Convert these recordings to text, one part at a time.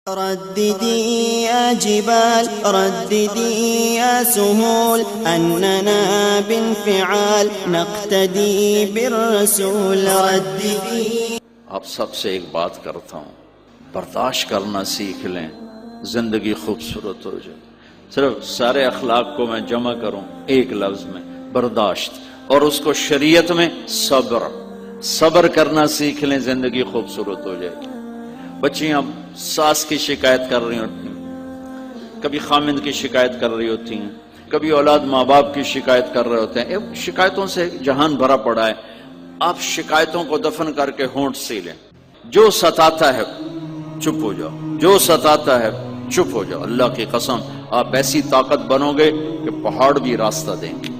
رددي يا جبال رددي يا سهول أننا بانفعال نقتدي بالرسول رددي. آپ سب سے ایک بات کرتا ہوں، برداشت کرنا سیکھ لیں، زندگی خوبصورت ہو جائے. صرف سارے اخلاق کو میں جمع کروں ایک لفظ میں، برداشت، اور اس کو شریعت میں صبر کرنا سیکھ لیں، زندگی خوبصورت ہو جائے گی. بچیاں ساس کی شکایت کر رہی ہوتی ہیں، کبھی خامند کی شکایت کر رہی ہوتی ہیں، کبھی اولاد ماں باپ کی شکایت کر رہے ہوتے ہیں. شکایتوں سے جہان بھرا پڑا ہے. آپ شکایتوں کو دفن کر کے ہونٹ سی لیں. جو ستاتا ہے چپ ہو جاؤ، جو ستاتا ہے چپ ہو جاؤ. اللہ کی قسم آپ ایسی طاقت بنو گے کہ پہاڑ بھی راستہ دیں گے.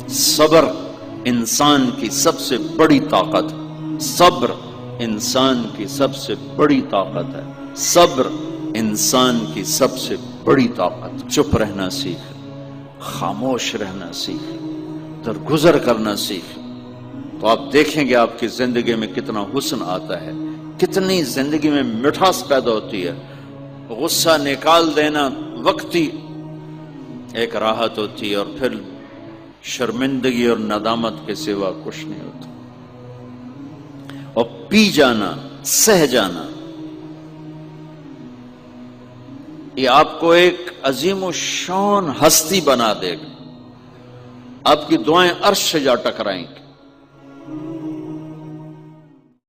صبر انسان کی سب سے بڑی طاقت، صبر انسان کی سب سے بڑی طاقت ہے. صبر انسان کی سب سے بڑی طاقت. چپ رہنا سیکھ، خاموش رہنا سیکھ، درگزر کرنا سیکھ، تو آپ دیکھیں گے آپ کی زندگی میں کتنا حسن آتا ہے، کتنی زندگی میں مٹھاس پیدا ہوتی ہے. غصہ نکال دینا وقتی ایک راحت ہوتی ہے، اور پھر شرمندگی اور ندامت کے سوا کچھ نہیں ہوتا. اور پی جانا، سہ جانا، یہ آپ کو ایک عظیم الشان ہستی بنا دے گا. آپ کی دعائیں عرش سے جا ٹکرائیں گی.